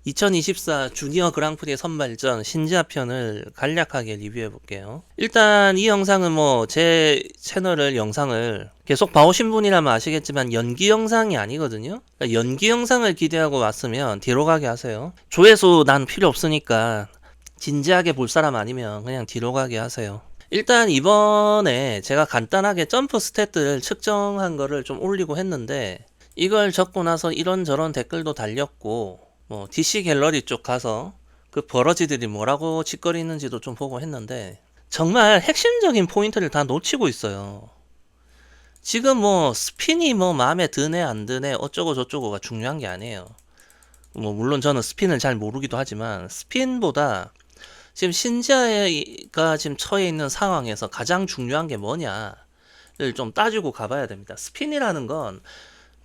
2024 주니어 그랑프리 선발전 신지아 편을 간략하게 리뷰해 볼게요. 일단 이 영상은 제 채널을 영상을 계속 봐오신 분이라면 아시겠지만 연기 영상이 아니거든요. 그러니까 연기 영상을 기대하고 왔으면 뒤로 가게 하세요. 조회수 난 필요 없으니까 진지하게 볼 사람 아니면 그냥 뒤로 가게 하세요. 일단 이번에 제가 간단하게 점프 스탯들을 측정한 거를 좀 올리고 했는데, 이걸 적고 나서 이런저런 댓글도 달렸고, DC 갤러리 쪽 가서 그 버러지들이 뭐라고 짓거리는지도 좀 보고 했는데, 정말 핵심적인 포인트를 다 놓치고 있어요. 지금 스핀이 마음에 드네 안 드네 어쩌고 저쩌고가 중요한 게 아니에요. 물론 저는 스핀을 잘 모르기도 하지만, 스핀보다 지금 신지아가 지금 처해 있는 상황에서 가장 중요한 게 뭐냐를 좀 따지고 가봐야 됩니다. 스핀이라는 건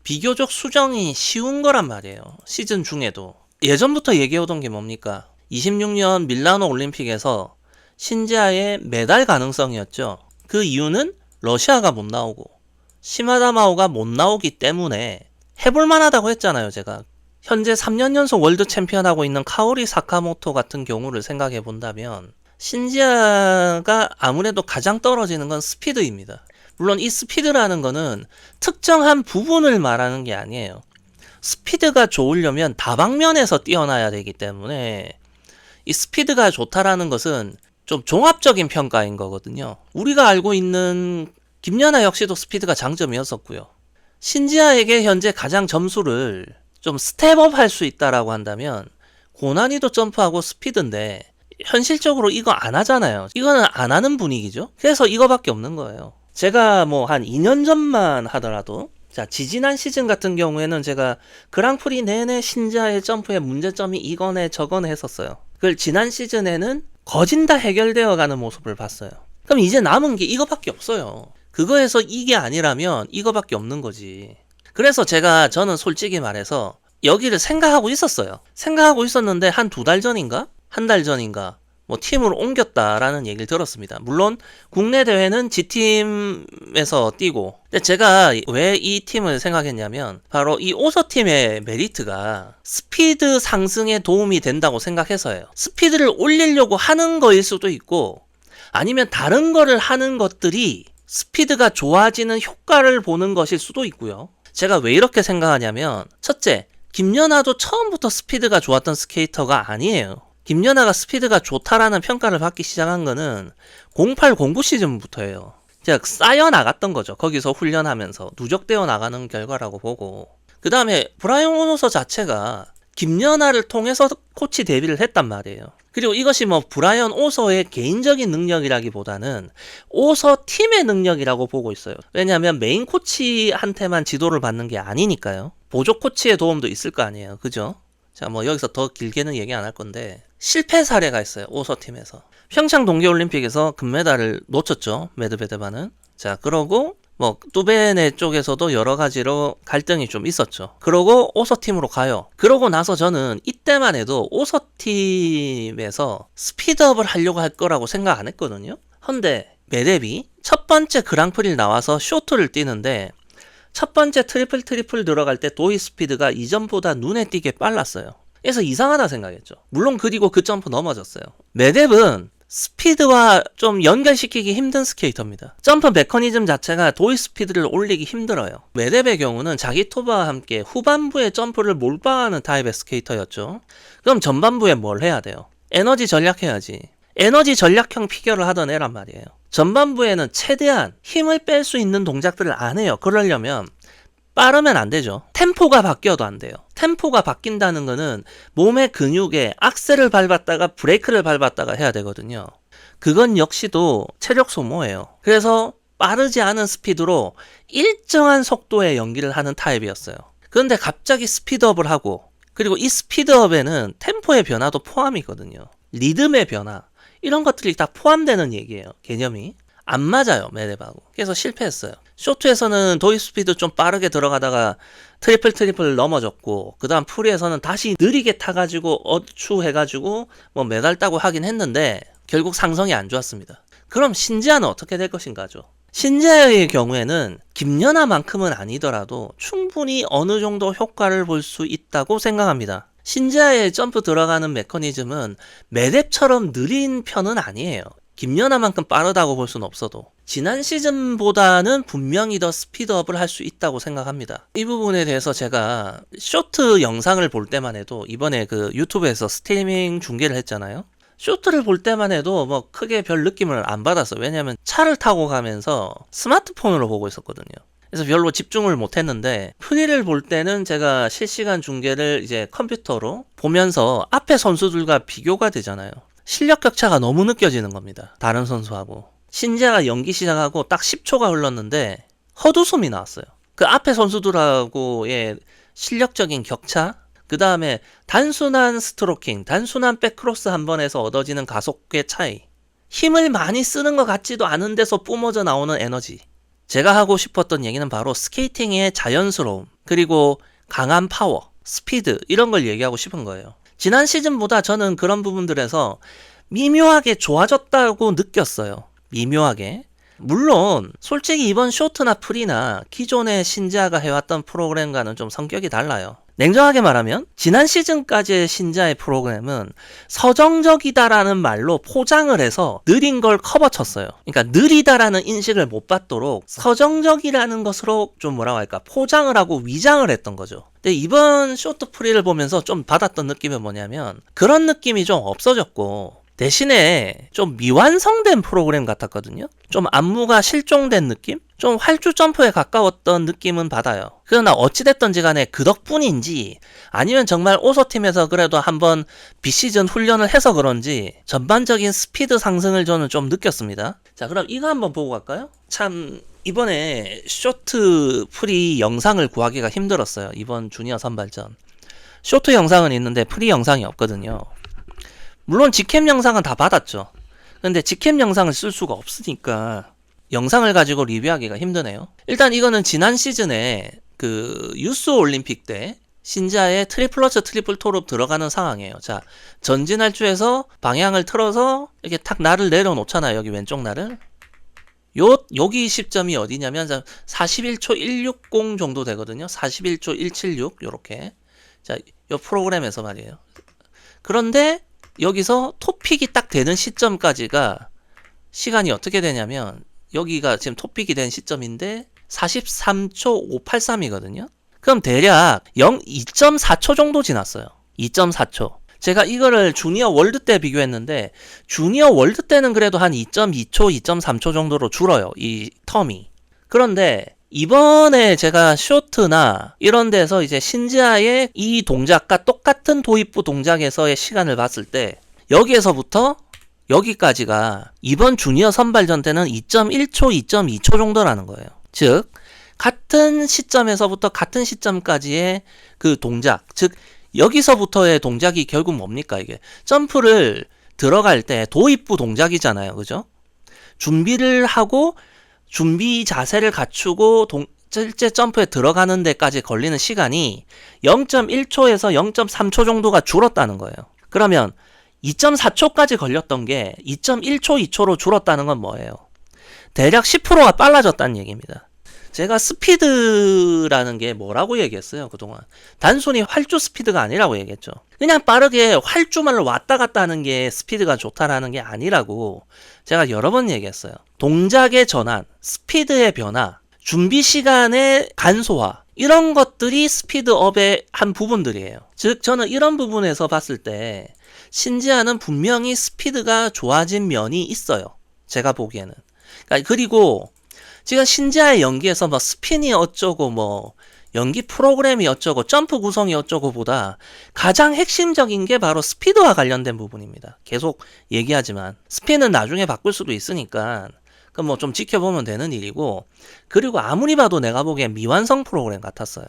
비교적 수정이 쉬운 거란 말이에요. 시즌 중에도. 예전부터 얘기해오던 게 뭡니까? 26년 밀라노 올림픽에서 신지아의 메달 가능성이었죠. 그 이유는 러시아가 못 나오고 시마다 마오가 못 나오기 때문에 해볼만 하다고 했잖아요, 제가. 현재 3년 연속 월드 챔피언하고 있는 카오리 사카모토 같은 경우를 생각해 본다면 신지아가 아무래도 가장 떨어지는 건 스피드입니다. 물론 이 스피드라는 거는 특정한 부분을 말하는 게 아니에요. 스피드가 좋으려면 다방면에서 뛰어나야 되기 때문에 이 스피드가 좋다라는 것은 좀 종합적인 평가인 거거든요. 우리가 알고 있는 김연아 역시도 스피드가 장점이었었고요. 신지아에게 현재 가장 점수를 좀 스텝업 할 수 있다라고 한다면 고난이도 점프하고 스피드인데, 현실적으로 이거 안 하잖아요. 이거는 안 하는 분위기죠. 그래서 이거밖에 없는 거예요. 제가 한 2년 전만 하더라도, 자, 지지난 시즌 같은 경우에는 제가 그랑프리 내내 신지아의 점프의 문제점이 이거네 저거네 했었어요. 그걸 지난 시즌에는 거진 다 해결되어 가는 모습을 봤어요. 그럼 이제 남은 게 이거밖에 없어요. 그거에서 이게 아니라면 이거밖에 없는 거지. 그래서 저는 솔직히 말해서 여기를 생각하고 있었어요. 생각하고 있었는데 한 2달 전인가? 한 달 전인가? 팀을 옮겼다라는 얘기를 들었습니다. 물론 국내 대회는 G팀에서 뛰고, 근데 제가 왜 이 팀을 생각했냐면 바로 이 오서팀의 메리트가 스피드 상승에 도움이 된다고 생각해서예요. 스피드를 올리려고 하는 거일 수도 있고, 아니면 다른 거를 하는 것들이 스피드가 좋아지는 효과를 보는 것일 수도 있고요. 제가 왜 이렇게 생각하냐면, 첫째, 김연아도 처음부터 스피드가 좋았던 스케이터가 아니에요. 김연아가 스피드가 좋다라는 평가를 받기 시작한 거는 08, 09 시즌부터예요. 제가 쌓여 나갔던 거죠. 거기서 훈련하면서 누적되어 나가는 결과라고 보고, 그 다음에 브라이언 오노서 자체가 김연아를 통해서 코치 데뷔를 했단 말이에요. 그리고 이것이 브라이언 오서의 개인적인 능력이라기보다는 오서 팀의 능력이라고 보고 있어요. 왜냐하면 메인 코치한테만 지도를 받는 게 아니니까요. 보조 코치의 도움도 있을 거 아니에요. 그죠? 자, 여기서 더 길게는 얘기 안 할 건데, 실패 사례가 있어요. 오서 팀에서. 평창 동계올림픽에서 금메달을 놓쳤죠. 메드베데바는. 자, 그러고 뚜베네 쪽에서도 여러 가지로 갈등이 좀 있었죠. 그러고 오서팀으로 가요. 그러고 나서 저는 이때만 해도 오서팀에서 스피드업을 하려고 할 거라고 생각 안 했거든요. 근데 메데비 첫 번째 그랑프리를 나와서 쇼트를 뛰는데, 첫 번째 트리플 들어갈 때 도이 스피드가 이전보다 눈에 띄게 빨랐어요. 그래서 이상하다 생각했죠. 물론 그리고 그 점프 넘어졌어요. 메뎁은 스피드와 좀 연결시키기 힘든 스케이터입니다. 점프 메커니즘 자체가 도이 스피드를 올리기 힘들어요. 메뎁의 경우는 자기 토바와 함께 후반부에 점프를 몰빵하는 타입의 스케이터였죠. 그럼 전반부에 뭘 해야 돼요? 에너지 전략해야지. 에너지 전략형 피겨를 하던 애란 말이에요. 전반부에는 최대한 힘을 뺄 수 있는 동작들을 안 해요. 그러려면 빠르면 안 되죠. 템포가 바뀌어도 안 돼요. 템포가 바뀐다는 거는 몸의 근육에 악셀을 밟았다가 브레이크를 밟았다가 해야 되거든요. 그건 역시도 체력 소모예요. 그래서 빠르지 않은 스피드로 일정한 속도의 연기를 하는 타입이었어요. 그런데 갑자기 스피드업을 하고, 그리고 이 스피드업에는 템포의 변화도 포함이거든요. 리듬의 변화, 이런 것들이 다 포함되는 얘기예요. 개념이 안 맞아요, 메뎁하고. 그래서 실패했어요. 쇼트에서는 도입 스피드 좀 빠르게 들어가다가 트리플 넘어졌고, 그 다음 프리에서는 다시 느리게 타가지고 어추해가지고 메달 따고 하긴 했는데 결국 상성이 안 좋았습니다. 그럼 신지아는 어떻게 될 것인가죠? 신지아의 경우에는 김연아만큼은 아니더라도 충분히 어느 정도 효과를 볼 수 있다고 생각합니다. 신지아의 점프 들어가는 메커니즘은 매랩처럼 느린 편은 아니에요. 김연아만큼 빠르다고 볼 수는 없어도 지난 시즌보다는 분명히 더 스피드업을 할 수 있다고 생각합니다. 이 부분에 대해서 제가 쇼트 영상을 볼 때만 해도 이번에 그 유튜브에서 스트리밍 중계를 했잖아요. 쇼트를 볼 때만 해도 뭐 크게 별 느낌을 안 받았어요. 왜냐면 차를 타고 가면서 스마트폰으로 보고 있었거든요. 그래서 별로 집중을 못 했는데, 프리를 볼 때는 제가 실시간 중계를 이제 컴퓨터로 보면서 앞에 선수들과 비교가 되잖아요. 실력 격차가 너무 느껴지는 겁니다. 다른 선수하고. 신지아가 연기 시작하고 딱 10초가 흘렀는데 헛웃음이 나왔어요. 그 앞에 선수들하고의 실력적인 격차, 그 다음에 단순한 스트로킹, 단순한 백크로스 한 번에서 얻어지는 가속의 차이, 힘을 많이 쓰는 것 같지도 않은 데서 뿜어져 나오는 에너지. 제가 하고 싶었던 얘기는 바로 스케이팅의 자연스러움, 그리고 강한 파워, 스피드, 이런 걸 얘기하고 싶은 거예요. 지난 시즌보다 저는 그런 부분들에서 미묘하게 좋아졌다고 느꼈어요. 미묘하게. 물론 솔직히 이번 쇼트나 프리나 기존의 신지아가 해왔던 프로그램과는 좀 성격이 달라요. 냉정하게 말하면 지난 시즌까지의 신지아의 프로그램은 서정적이다라는 말로 포장을 해서 느린 걸 커버쳤어요. 그러니까 느리다라는 인식을 못 받도록 서정적이라는 것으로 좀 뭐라고 할까, 포장을 하고 위장을 했던 거죠. 근데 이번 쇼트 프리를 보면서 좀 받았던 느낌은 뭐냐면 그런 느낌이 좀 없어졌고, 대신에 좀 미완성된 프로그램 같았거든요. 좀 안무가 실종된 느낌? 좀 활주 점프에 가까웠던 느낌은 받아요. 그러나 어찌됐던지 간에 그 덕분인지 아니면 정말 오소팀에서 그래도 한번 비시즌 훈련을 해서 그런지 전반적인 스피드 상승을 저는 좀 느꼈습니다. 자, 그럼 이거 한번 보고 갈까요? 참 이번에 쇼트 프리 영상을 구하기가 힘들었어요. 이번 주니어 선발전. 쇼트 영상은 있는데 프리 영상이 없거든요. 물론 직캠 영상은 다 받았죠. 근데 직캠 영상을 쓸 수가 없으니까 영상을 가지고 리뷰하기가 힘드네요. 일단 이거는 지난 시즌에 그 유스 올림픽 때 신지아의 트리플러츠 트리플 토룹 들어가는 상황이에요. 자, 전진할 주에서 방향을 틀어서 이렇게 탁 날을 내려놓잖아요. 여기 왼쪽 날을. 여기 시점이 어디냐면 41초 160 정도 되거든요. 41초 176 요렇게. 자, 요 프로그램에서 말이에요. 그런데 여기서 토픽이 딱 되는 시점까지가 시간이 어떻게 되냐면 여기가 지금 토픽이 된 시점인데 43초 583이거든요. 그럼 대략 2.4초 정도 지났어요. 2.4초. 제가 이거를 주니어 월드 때 비교했는데 주니어 월드 때는 그래도 한 2.2초, 2.3초 정도로 줄어요. 이 텀이. 그런데 이번에 제가 쇼트나 이런 데서 이제 신지아의 이 동작과 똑같은 도입부 동작에서의 시간을 봤을 때 여기에서부터 여기까지가 이번 주니어 선발전 때는 2.1초, 2.2초 정도라는 거예요. 즉 같은 시점에서부터 같은 시점까지의 그 동작, 즉 여기서부터의 동작이 결국 뭡니까? 이게 점프를 들어갈 때 도입부 동작이잖아요. 그죠? 준비를 하고 준비 자세를 갖추고 실제 점프에 들어가는 데까지 걸리는 시간이 0.1초에서 0.3초 정도가 줄었다는 거예요. 그러면 2.4초까지 걸렸던 게 2.1초, 2초로 줄었다는 건 뭐예요? 대략 10%가 빨라졌다는 얘기입니다. 제가 스피드라는 게 뭐라고 얘기했어요, 그동안? 단순히 활주 스피드가 아니라고 얘기했죠. 그냥 빠르게 활주말로 왔다 갔다 하는 게 스피드가 좋다라는 게 아니라고 제가 여러 번 얘기했어요. 동작의 전환, 스피드의 변화, 준비 시간의 간소화, 이런 것들이 스피드업의 한 부분들이에요. 즉 저는 이런 부분에서 봤을 때 신지아는 분명히 스피드가 좋아진 면이 있어요. 제가 보기에는. 그리고 지금 신지아의 연기에서 뭐 스핀이 어쩌고 뭐 연기 프로그램이 어쩌고 점프 구성이 어쩌고 보다 가장 핵심적인 게 바로 스피드와 관련된 부분입니다. 계속 얘기하지만 스핀은 나중에 바꿀 수도 있으니까 그럼 뭐 좀 지켜보면 되는 일이고, 그리고 아무리 봐도 내가 보기엔 미완성 프로그램 같았어요.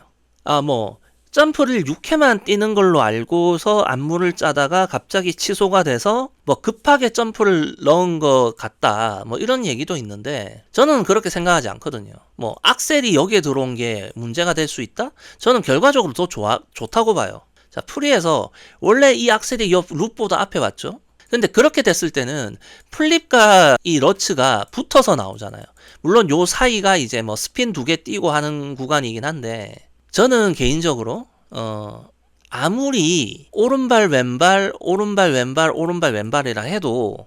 뭐 점프를 6회만 뛰는 걸로 알고서 안무를 짜다가 갑자기 취소가 돼서 뭐 급하게 점프를 넣은 것 같다, 뭐 이런 얘기도 있는데 저는 그렇게 생각하지 않거든요. 뭐 악셀이 여기에 들어온 게 문제가 될 수 있다? 저는 결과적으로 더 좋다고 봐요. 자, 프리에서 원래 이 악셀이 옆 룹보다 앞에 왔죠? 근데 그렇게 됐을 때는 플립과 이 러츠가 붙어서 나오잖아요. 물론 요 사이가 이제 뭐 스핀 2개 띄고 하는 구간이긴 한데 저는 개인적으로 아무리 오른발 왼발 오른발 왼발 오른발 왼발이라 해도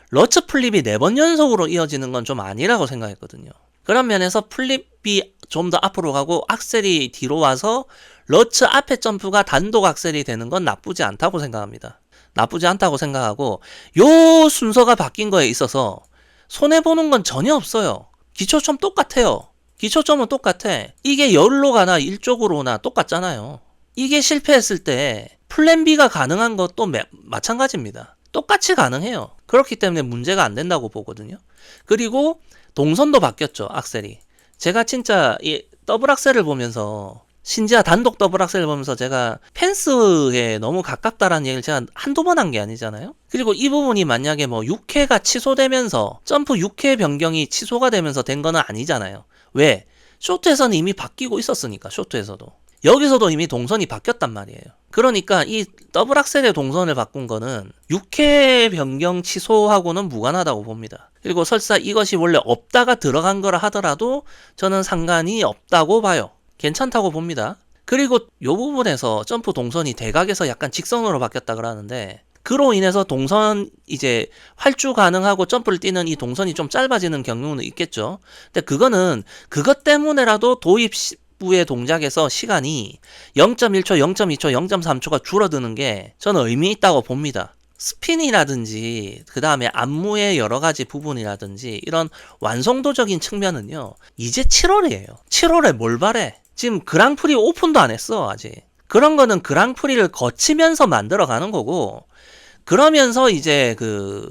러츠 플립이 4번 연속으로 이어지는 건 좀 아니라고 생각했거든요. 그런 면에서 플립이 좀 더 앞으로 가고 악셀이 뒤로 와서 러츠 앞에 점프가 단독 악셀이 되는 건 나쁘지 않다고 생각합니다. 나쁘지 않다고 생각하고 요 순서가 바뀐 거에 있어서 손해보는 건 전혀 없어요. 기초점 똑같아요. 기초점은 똑같아. 이게 열로 가나 일쪽으로나 똑같잖아요. 이게 실패했을 때 플랜 B가 가능한 것도 마찬가지입니다. 똑같이 가능해요. 그렇기 때문에 문제가 안 된다고 보거든요. 그리고 동선도 바뀌었죠. 악셀이. 제가 진짜 이 더블 악셀을 보면서 신지아 단독 더블 악셀을 보면서 제가 펜스에 너무 가깝다라는 얘기를 제가 한두 번 한 게 아니잖아요. 그리고 이 부분이 만약에 뭐 6회가 취소되면서 점프 6회 변경이 취소가 되면서 된 거는 아니잖아요. 왜? 쇼트에서는 이미 바뀌고 있었으니까. 쇼트에서도. 여기서도 이미 동선이 바뀌었단 말이에요. 그러니까 이 더블 악셀의 동선을 바꾼 거는 6회 변경 취소하고는 무관하다고 봅니다. 그리고 설사 이것이 원래 없다가 들어간 거라 하더라도 저는 상관이 없다고 봐요. 괜찮다고 봅니다. 그리고 이 부분에서 점프 동선이 대각에서 약간 직선으로 바뀌었다 그러는데 그로 인해서 동선 이제 활주 가능하고 점프를 뛰는 이 동선이 좀 짧아지는 경우는 있겠죠. 근데 그거는 그것 때문에라도 도입 부의 동작에서 시간이 0.1초, 0.2초, 0.3초가 줄어드는 게 저는 의미 있다고 봅니다. 스핀이라든지 그 다음에 안무의 여러 가지 부분이라든지 이런 완성도적인 측면은요. 이제 7월이에요. 7월에 뭘 바래? 지금 그랑프리 오픈도 안 했어 아직. 그런 거는 그랑프리를 거치면서 만들어가는 거고 그러면서 이제 그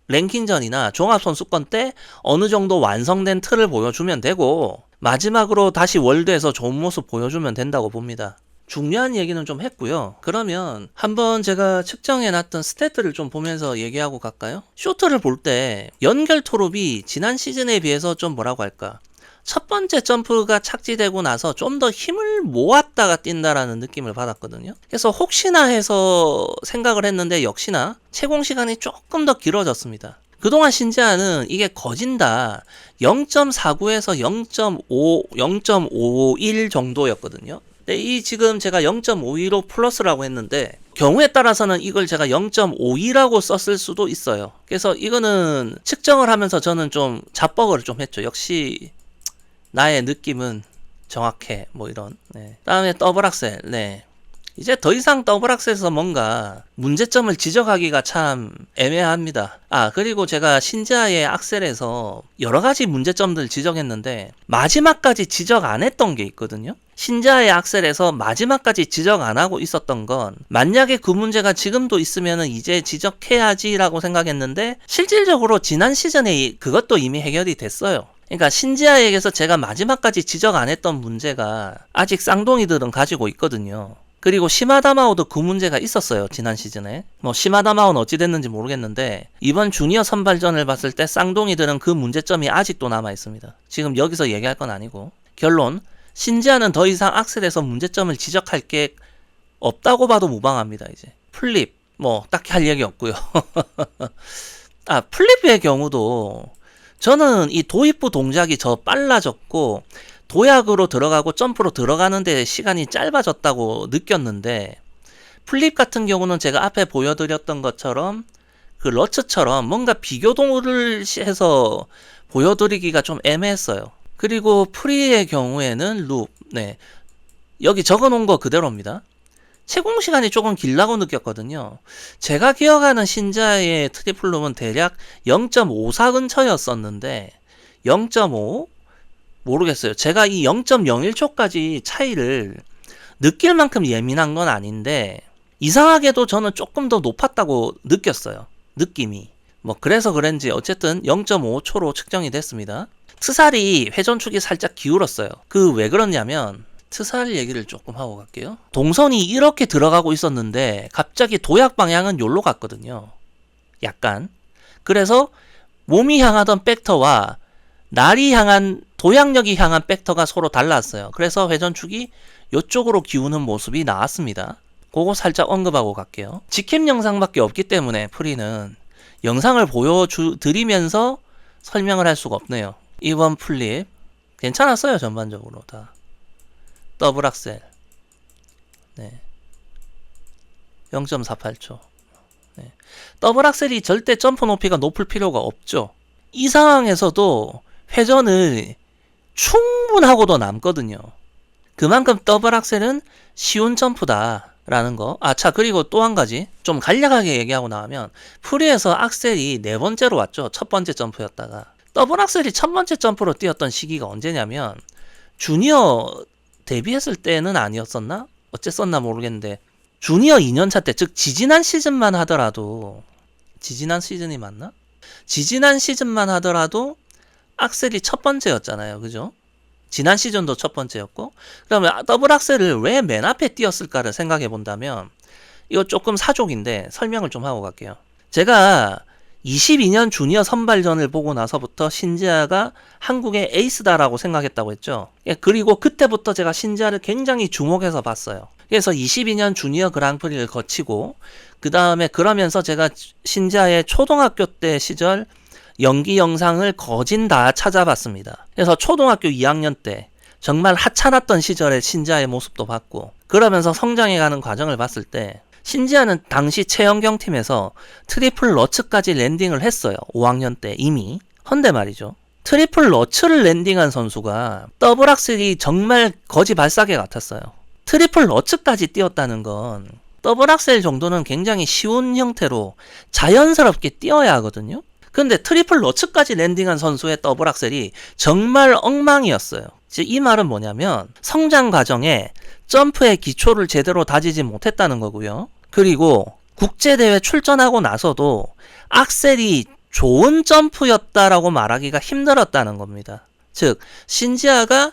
랭킹전이나 종합선수권 때 어느 정도 완성된 틀을 보여주면 되고 마지막으로 다시 월드에서 좋은 모습 보여주면 된다고 봅니다. 중요한 얘기는 좀 했고요. 그러면 한번 제가 측정해놨던 스탯들을 좀 보면서 얘기하고 갈까요? 쇼트를 볼 때 연결 토롭이 지난 시즌에 비해서 좀 뭐라고 할까? 첫 번째 점프가 착지되고 나서 좀 더 힘을 모았다가 뛴다라는 느낌을 받았거든요. 그래서 혹시나 해서 생각을 했는데 역시나 채공 시간이 조금 더 길어졌습니다. 그동안 신지아는 이게 거진다 0.49에서 0.5, 0.51 정도였거든요. 근데 이 지금 제가 0.52로 플러스라고 했는데 경우에 따라서는 이걸 제가 0.52라고 썼을 수도 있어요. 그래서 이거는 측정을 하면서 저는 좀 잡버그를 좀 했죠. 역시 나의 느낌은 정확해. 뭐 이런. 네. 다음에 더블 악셀. 네. 이제 더 이상 더블 악셀에서 뭔가 문제점을 지적하기가 참 애매합니다. 그리고 제가 신지아의 악셀에서 여러 가지 문제점들을 지적했는데 마지막까지 지적 안 했던 게 있거든요. 신지아의 악셀에서 마지막까지 지적 안 하고 있었던 건 만약에 그 문제가 지금도 있으면 이제 지적해야지 라고 생각했는데 실질적으로 지난 시즌에 그것도 이미 해결이 됐어요. 그러니까 신지아에게서 제가 마지막까지 지적 안 했던 문제가 아직 쌍둥이들은 가지고 있거든요. 그리고 시마다마오도 그 문제가 있었어요. 지난 시즌에. 뭐 시마다마오는 어찌 됐는지 모르겠는데 이번 주니어 선발전을 봤을 때 쌍둥이들은 그 문제점이 아직도 남아 있습니다. 지금 여기서 얘기할 건 아니고. 결론. 신지아는 더 이상 악셀에서 문제점을 지적할 게 없다고 봐도 무방합니다. 이제. 플립. 뭐 딱히 할 얘기 없고요. 플립의 경우도 저는 이 도입부 동작이 저 빨라졌고 도약으로 들어가고 점프로 들어가는데 시간이 짧아졌다고 느꼈는데 플립 같은 경우는 제가 앞에 보여드렸던 것처럼 그 러츠처럼 뭔가 비교도를 해서 보여드리기가 좀 애매했어요. 그리고 프리의 경우에는 룹. 네. 여기 적어놓은 거 그대로입니다. 채공 시간이 조금 길다고 느꼈거든요. 제가 기억하는 신지아의 트리플 룹은 대략 0.54 근처였었는데 0.5? 모르겠어요. 제가 이 0.01초까지 차이를 느낄 만큼 예민한 건 아닌데 이상하게도 저는 조금 더 높았다고 느꼈어요. 느낌이. 뭐 그래서 그런지 어쨌든 0.5초로 측정이 됐습니다. 트살이 회전축이 살짝 기울었어요. 그 왜 그러냐면 트살 얘기를 조금 하고 갈게요. 동선이 이렇게 들어가고 있었는데 갑자기 도약 방향은 요로 갔거든요. 약간. 그래서 몸이 향하던 백터와 날이 향한 도약력이 향한 백터가 서로 달랐어요. 그래서 회전축이 이쪽으로 기우는 모습이 나왔습니다. 그거 살짝 언급하고 갈게요. 직캠 영상밖에 없기 때문에 프리는 영상을 보여드리면서 설명을 할 수가 없네요. 이번 플립 괜찮았어요. 전반적으로 다. 더블 악셀. 네. 0.48초. 네. 더블 악셀이 절대 점프 높이가 높을 필요가 없죠. 이 상황에서도 회전을 충분하고도 남거든요. 그만큼 더블 악셀은 쉬운 점프다라는 거. 자, 그리고 또 한 가지 좀 간략하게 얘기하고 나가면 프리에서 악셀이 네 번째로 왔죠. 첫 번째 점프였다가 더블 악셀이 첫 번째 점프로 뛰었던 시기가 언제냐면 주니어 데뷔했을 때는 아니었었나? 어쨌었나 모르겠는데 주니어 2년차 때, 즉 지지난 시즌만 하더라도, 지지난 시즌이 맞나? 지지난 시즌만 하더라도 악셀이 첫 번째였잖아요. 그죠? 지난 시즌도 첫 번째였고, 그러면 더블 악셀을 왜 맨 앞에 띄었을까를 생각해 본다면 이거 조금 사족인데 설명을 좀 하고 갈게요. 제가 22년 주니어 선발전을 보고 나서부터 신지아가 한국의 에이스다라고 생각했다고 했죠. 그리고 그때부터 제가 신지아를 굉장히 주목해서 봤어요. 그래서 22년 주니어 그랑프리를 거치고 그 다음에 그러면서 제가 신지아의 초등학교 때 시절 연기 영상을 거진 다 찾아봤습니다. 그래서 초등학교 2학년 때 정말 하찮았던 시절의 신지아의 모습도 봤고, 그러면서 성장해가는 과정을 봤을 때 신지아는 당시 최영경 팀에서 트리플 러츠까지 랜딩을 했어요. 5학년 때 이미. 헌데 말이죠. 트리플 러츠를 랜딩한 선수가 더블 악셀이 정말 거지 발사계 같았어요. 트리플 러츠까지 뛰었다는 건 더블 악셀 정도는 굉장히 쉬운 형태로 자연스럽게 뛰어야 하거든요. 근데 트리플 러츠까지 랜딩한 선수의 더블 악셀이 정말 엉망이었어요. 이 말은 뭐냐면 성장 과정에 점프의 기초를 제대로 다지지 못했다는 거고요. 그리고 국제대회 출전하고 나서도 악셀이 좋은 점프였다라고 말하기가 힘들었다는 겁니다. 즉 신지아가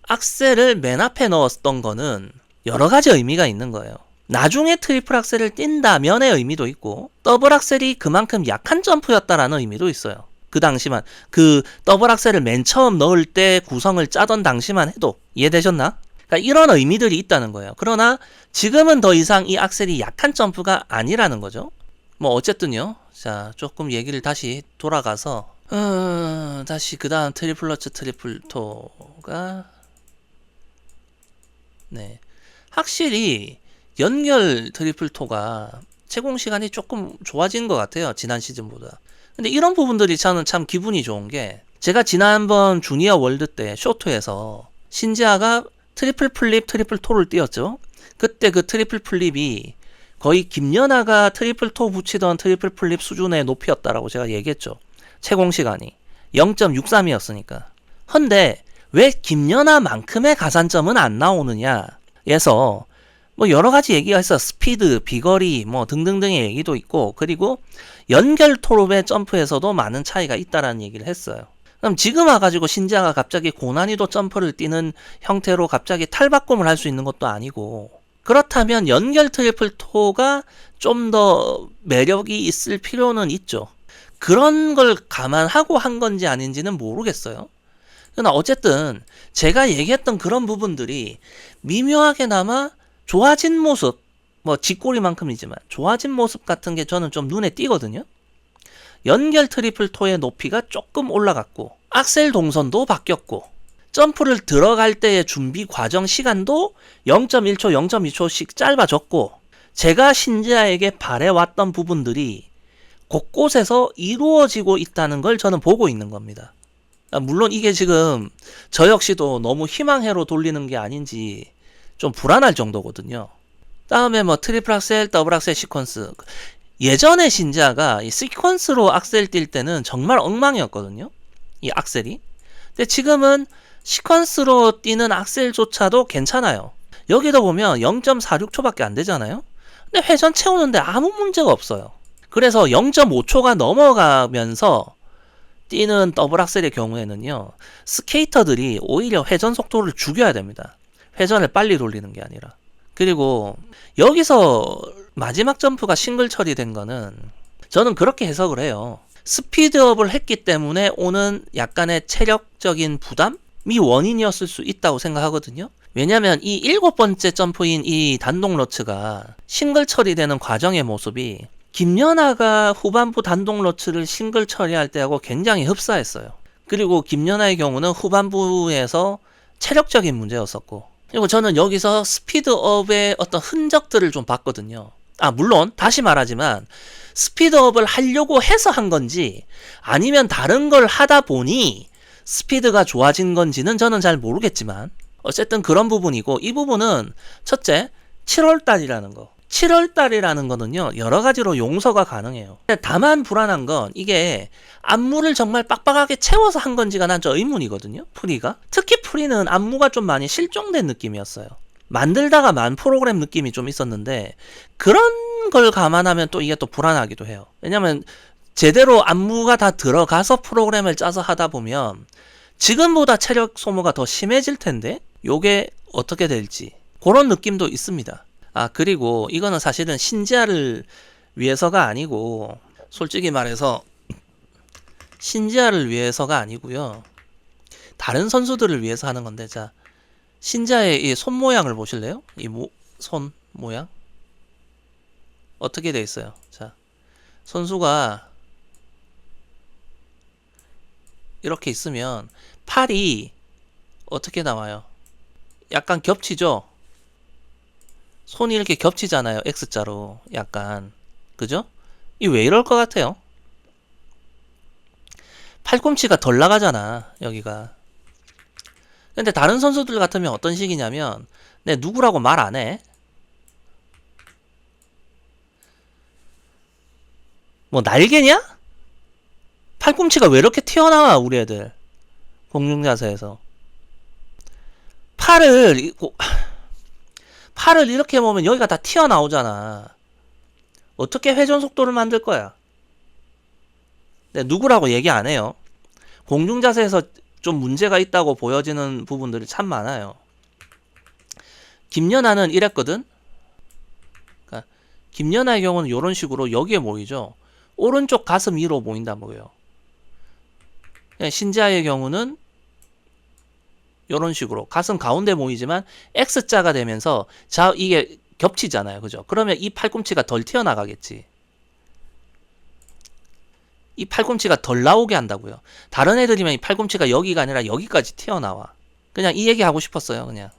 악셀을 맨 앞에 넣었던 거는 여러 가지 의미가 있는 거예요. 나중에 트리플 악셀을 뛴다면의 의미도 있고, 더블 악셀이 그만큼 약한 점프였다라는 의미도 있어요. 그 당시만, 그 더블 악셀을 맨 처음 넣을 때 구성을 짜던 당시만 해도. 이해되셨나? 그러니까 이런 의미들이 있다는 거예요. 그러나 지금은 더 이상 이 악셀이 약한 점프가 아니라는 거죠. 뭐 어쨌든요. 자, 조금 얘기를 다시 돌아가서 다시 그 다음 트리플 러츠 트리플 토가 네, 확실히 연결 트리플 토가 채공 시간이 조금 좋아진 것 같아요. 지난 시즌보다. 근데 이런 부분들이 저는 참 기분이 좋은 게, 제가 지난번 주니어 월드 때 쇼트에서 신지아가 트리플 플립 트리플 토를 띄었죠. 그때 그 트리플 플립이 거의 김연아가 트리플 토 붙이던 트리플 플립 수준의 높이였다라고 제가 얘기했죠. 채공 시간이 0.63이었으니까. 헌데 왜 김연아만큼의 가산점은 안 나오느냐 에서 뭐 여러 가지 얘기가 있어. 스피드, 비거리 뭐 등등등의 얘기도 있고, 그리고 연결 토롭의 점프에서도 많은 차이가 있다라는 얘기를 했어요. 그럼 지금 와가지고 신지아가 갑자기 고난이도 점프를 뛰는 형태로 갑자기 탈바꿈을 할 수 있는 것도 아니고, 그렇다면 연결 트리플 토가 좀 더 매력이 있을 필요는 있죠. 그런 걸 감안하고 한 건지 아닌지는 모르겠어요. 그러나 어쨌든 제가 얘기했던 그런 부분들이 미묘하게나마 좋아진 모습, 뭐 쥐꼬리만큼이지만 좋아진 모습 같은 게 저는 좀 눈에 띄거든요. 연결 트리플 토의 높이가 조금 올라갔고, 악셀 동선도 바뀌었고, 점프를 들어갈 때의 준비 과정 시간도 0.1초, 0.2초씩 짧아졌고, 제가 신지아에게 바래왔던 부분들이 곳곳에서 이루어지고 있다는 걸 저는 보고 있는 겁니다. 물론 이게 지금 저 역시도 너무 희망회로 돌리는 게 아닌지 좀 불안할 정도거든요. 다음에 뭐 트리플 악셀, 더블 악셀 시퀀스. 예전에 신지아가 이 시퀀스로 악셀 뛸 때는 정말 엉망이었거든요. 이 악셀이. 근데 지금은 시퀀스로 뛰는 악셀조차도 괜찮아요. 여기도 보면 0.46초밖에 안 되잖아요. 근데 회전 채우는데 아무 문제가 없어요. 그래서 0.5초가 넘어가면서 뛰는 더블 악셀의 경우에는요, 스케이터들이 오히려 회전 속도를 죽여야 됩니다. 회전을 빨리 돌리는 게 아니라. 그리고 여기서 마지막 점프가 싱글 처리된 거는 저는 그렇게 해석을 해요. 스피드업을 했기 때문에 오는 약간의 체력적인 부담이 원인이었을 수 있다고 생각하거든요. 왜냐면 이 7번째 점프인 이 단독 러츠가 싱글 처리되는 과정의 모습이 김연아가 후반부 단독 러츠를 싱글 처리할 때하고 굉장히 흡사했어요. 그리고 김연아의 경우는 후반부에서 체력적인 문제였었고, 그리고 저는 여기서 스피드업의 어떤 흔적들을 좀 봤거든요. 물론 다시 말하지만 스피드업을 하려고 해서 한 건지 아니면 다른 걸 하다 보니 스피드가 좋아진 건지는 저는 잘 모르겠지만 어쨌든 그런 부분이고, 이 부분은 첫째 7월달이라는 거. 7월달이라는 거는요 여러 가지로 용서가 가능해요. 다만 불안한 건 이게 안무를 정말 빡빡하게 채워서 한 건지가 난 좀 의문이거든요. 프리가 특히 프리는 안무가 좀 많이 실종된 느낌이었어요. 만들다가 만 프로그램 느낌이 좀 있었는데, 그런 걸 감안하면 또 이게 또 불안하기도 해요. 왜냐면 제대로 안무가 다 들어가서 프로그램을 짜서 하다 보면 지금보다 체력 소모가 더 심해질 텐데 요게 어떻게 될지 그런 느낌도 있습니다. 그리고 이거는 사실은 신지아를 위해서가 아니고, 솔직히 말해서 신지아를 위해서가 아니고요 다른 선수들을 위해서 하는 건데, 자 신지아의 이 손 모양을 보실래요? 이 손 모양 어떻게 돼 있어요? 자 선수가 이렇게 있으면 팔이 어떻게 나와요? 약간 겹치죠? 손이 이렇게 겹치잖아요. X자로 약간, 그죠? 이 왜 이럴 것 같아요? 팔꿈치가 덜 나가잖아 여기가. 근데 다른 선수들 같으면 어떤 식이냐면, 내 누구라고 말 안 해. 뭐 날개냐? 팔꿈치가 왜 이렇게 튀어나와 우리 애들. 공중 자세에서 팔을 이렇게 보면 여기가 다 튀어나오잖아. 어떻게 회전 속도를 만들 거야? 네, 누구라고 얘기 안 해요. 공중 자세에서 좀 문제가 있다고 보여지는 부분들이 참 많아요. 김연아는 이랬거든. 그러니까 김연아의 경우는 이런 식으로 여기에 모이죠. 오른쪽 가슴 위로 모인다고요. 신지아의 경우는 이런 식으로 가슴 가운데 모이지만 X자가 되면서 이게 겹치잖아요. 그죠? 그러면 이 팔꿈치가 덜 튀어나가겠지. 이 팔꿈치가 덜 나오게 한다고요. 다른 애들이면 이 팔꿈치가 여기가 아니라 여기까지 튀어나와. 그냥 이 얘기 하고 싶었어요. 그냥.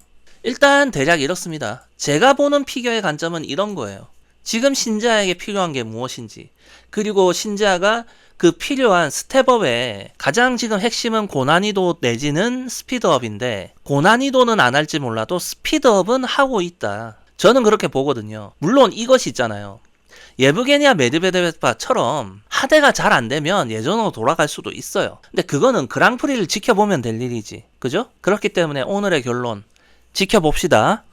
일단 대략 이렇습니다. 제가 보는 피겨의 관점은 이런 거예요. 지금 신지아에게 필요한 게 무엇인지, 그리고 신지아가 그 필요한 스텝업의 가장 지금 핵심은 고난이도 내지는 스피드업인데, 고난이도는 안 할지 몰라도 스피드업은 하고 있다. 저는 그렇게 보거든요. 물론 이것이 있잖아요. 예브게니아 메드베데프처럼 하대가 잘 안 되면 예전으로 돌아갈 수도 있어요. 근데 그거는 그랑프리를 지켜보면 될 일이지. 그죠? 그렇기 때문에 오늘의 결론 지켜봅시다.